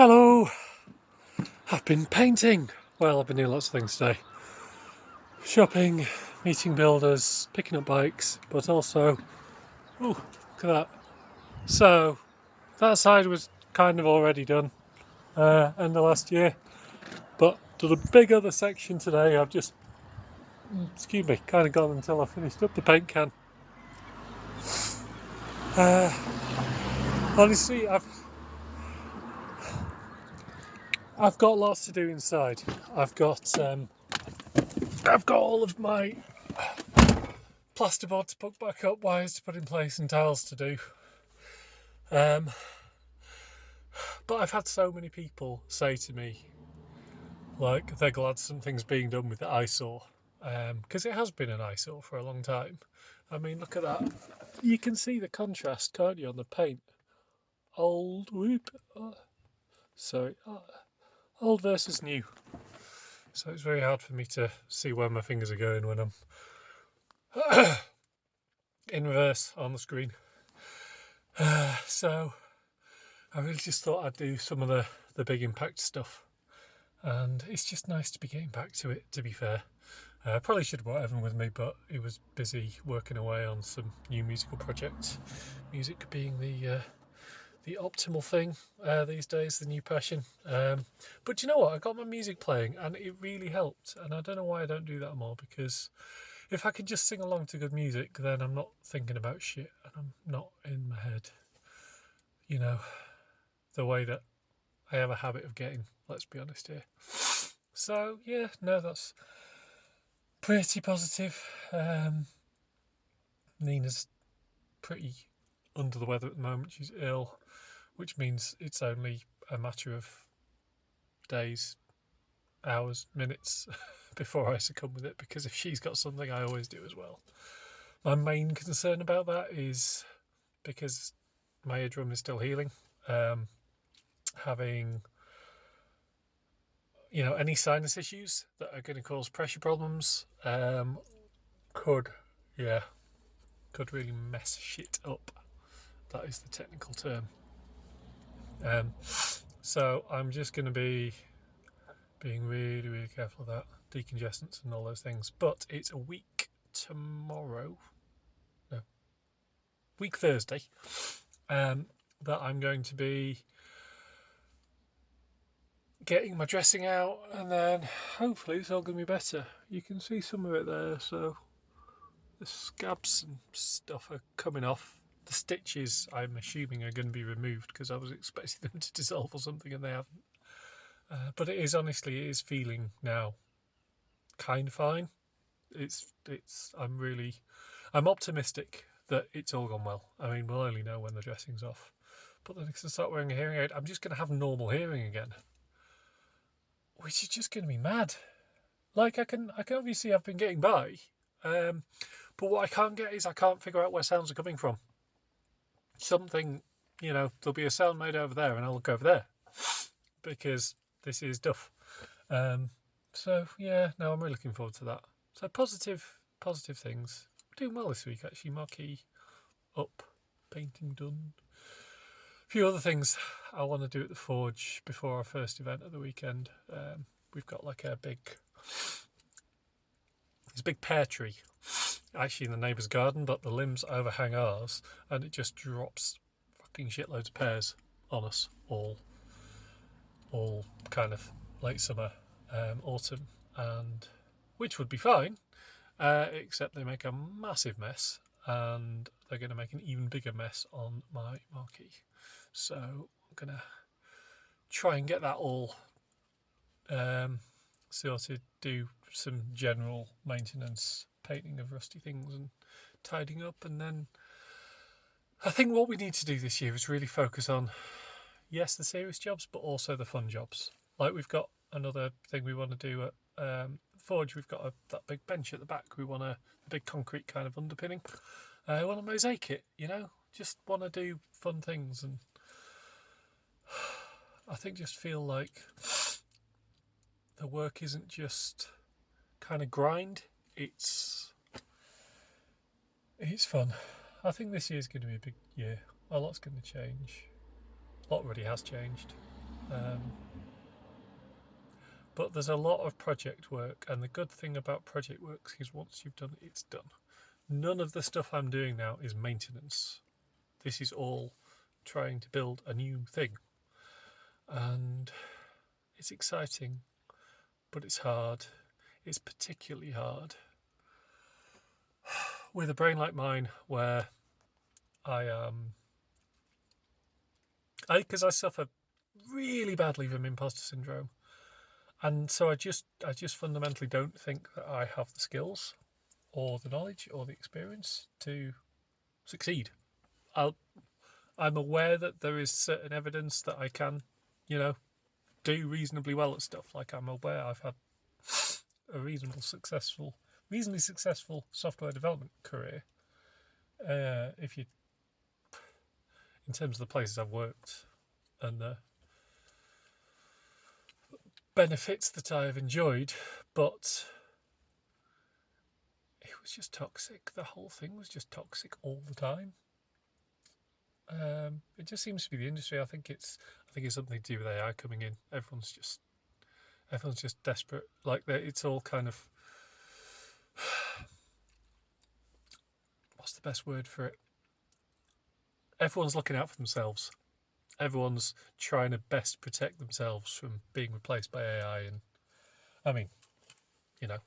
Hello! I've been painting. Well, I've been doing lots of things today. Shopping, meeting builders, picking up bikes, but also, look at that. So, that side was kind of already done end of last year, but to the big other section today, I've just, kind of gone until I finished up the paint can. Honestly, I've got lots to do inside. I've got all of my plasterboard to put back up, wires to put in place, and tiles to do. But I've had so many people say to me, like, they're glad something's being done with the eyesore, because it has been an eyesore for a long time. I mean, look at that. You can see the contrast, can't you, on the paint? Old old versus new. So it's very hard for me to see where my fingers are going when I'm in reverse on the screen. So I really just thought I'd do some of the big impact stuff. And it's just nice to be getting back to it, to be fair. I probably should have brought Evan with me, but he was busy working away on some new musical projects. Music being the optimal thing these days, the new passion. But do you know what? I got my music playing and it really helped. And I don't know why I don't do that more, because if I could just sing along to good music, then I'm not thinking about shit and I'm not in my head, you know, the way that I have a habit of getting, let's be honest here. So, yeah, no, that's pretty positive. Nina's pretty under the weather at the moment. She's ill, which means it's only a matter of days, hours, minutes before I succumb with it, because if she's got something, I always do as well. My main concern about that is because my eardrum is still healing. Having any sinus issues that are going to cause pressure problems could really mess shit up. That is the technical term. So I'm just going to be being really, really careful of that, decongestants and all those things. But it's a week tomorrow, week Thursday, that I'm going to be getting my dressing out, and then hopefully it's all going to be better. You can see some of it there, so the scabs and stuff are coming off. The stitches, I'm assuming, are going to be removed because I was expecting them to dissolve or something, and they haven't. But it is feeling now kind of fine. I'm optimistic that it's all gone well. I mean, we'll only know when the dressing's off. But then if I start wearing a hearing aid, I'm just going to have normal hearing again, which is just going to be mad. Like I can obviously, I've been getting by, but what I can't get is I can't figure out where sounds are coming from. Something, there'll be a sound made over there, and I'll look over there because this is Duff. So yeah, no, I'm really looking forward to that. So positive things. We're doing well this week actually. Marquee up, painting done. A few other things I want to do at the Forge before our first event at the weekend. We've got like there's a big pear tree actually in the neighbour's garden, but the limbs overhang ours, and it just drops fucking shitloads of pears on us all kind of late summer, autumn, and which would be fine, except they make a massive mess, and they're going to make an even bigger mess on my marquee. So I'm going to try and get that all sorted, do some general maintenance, painting of rusty things and tidying up, and then I think what we need to do this year is really focus on, yes, the serious jobs, but also the fun jobs. Like we've got another thing we want to do at Forge. We've got that big bench at the back. We want a big concrete kind of underpinning. I want to mosaic it, just want to do fun things, and I think just feel like the work isn't just kind of grind, it's fun. I think this year's going to be a big year. A lot's going to change. A lot already has changed. But there's a lot of project work, and the good thing about project work is once you've done it, it's done. None of the stuff I'm doing now is maintenance. This is all trying to build a new thing. And it's exciting, but it's hard. It's particularly hard with a brain like mine, where because I suffer really badly from imposter syndrome, and so I just fundamentally don't think that I have the skills or the knowledge or the experience to succeed. I'm aware that there is certain evidence that I can, do reasonably well at stuff. Like, I'm aware I've had a reasonably successful software development career. If you, in terms of the places I've worked and the benefits that I've enjoyed, but it was just toxic. The whole thing was just toxic all the time. It just seems to be the industry. I think it's something to do with AI coming in. Everyone's just desperate. Like, it's all kind of, what's the best word for it? Everyone's looking out for themselves. Everyone's trying to best protect themselves from being replaced by AI. And I mean, the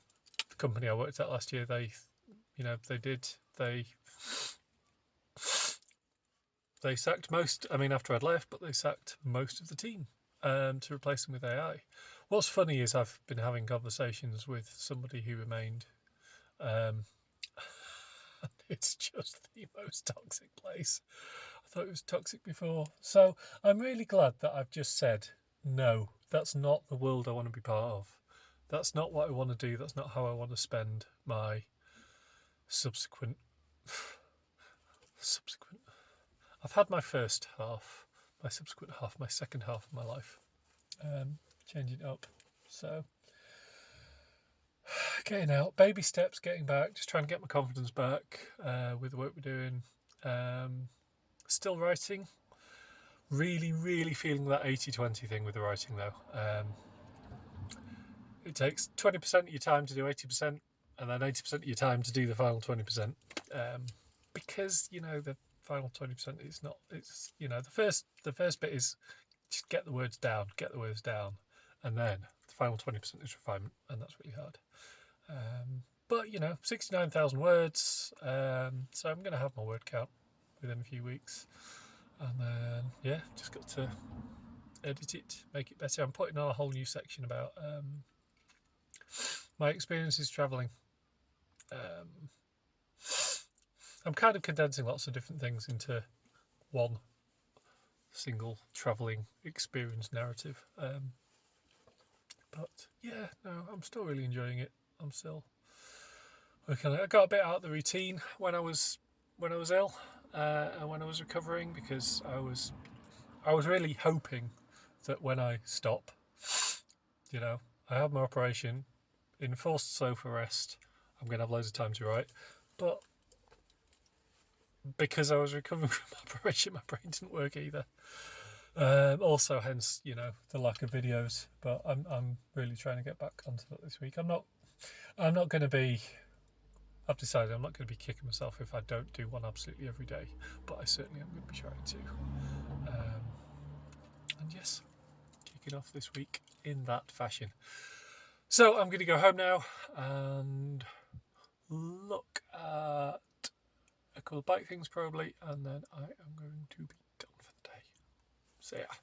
company I worked at last year, they sacked most. I mean, after I'd left, but they sacked most of the team to replace them with AI. What's funny is I've been having conversations with somebody who remained. It's just the most toxic place. I thought it was toxic before. So I'm really glad that I've just said, no, that's not the world I want to be part of. That's not what I want to do. That's not how I want to spend my subsequent. I've had my first half, my subsequent half, my second half of my life. Changing it up. So getting out, baby steps, getting back, just trying to get my confidence back with the work we're doing. Still writing. Really, really feeling that 80-20 thing with the writing, though. It takes 20% of your time to do 80%, and then 80% of your time to do the final 20%. Because, the final 20% is not, it's, the first bit is just get the words down, and then the final 20% is refinement, and that's really hard. But 69,000 words, so I'm going to have my word count within a few weeks, and then just got to edit it, make it better. I'm putting on a whole new section about my experiences travelling. I'm kind of condensing lots of different things into one single travelling experience narrative. But yeah, no, I'm still really enjoying it. I'm still working on it. I got a bit out of the routine when I was ill and when I was recovering, because I was really hoping that when I stop, I have my operation, in forced sofa rest, I'm going to have loads of time to write. But because I was recovering from my operation, my brain didn't work either. Also, hence, the lack of videos. But I'm really trying to get back onto that this week. I'm not going to be. I've decided I'm not going to be kicking myself if I don't do one absolutely every day. But I certainly am going to be trying to. And yes, kicking off this week in that fashion. So I'm going to go home now and look at a couple of bike things probably, and then I am going to be done for the day. So yeah.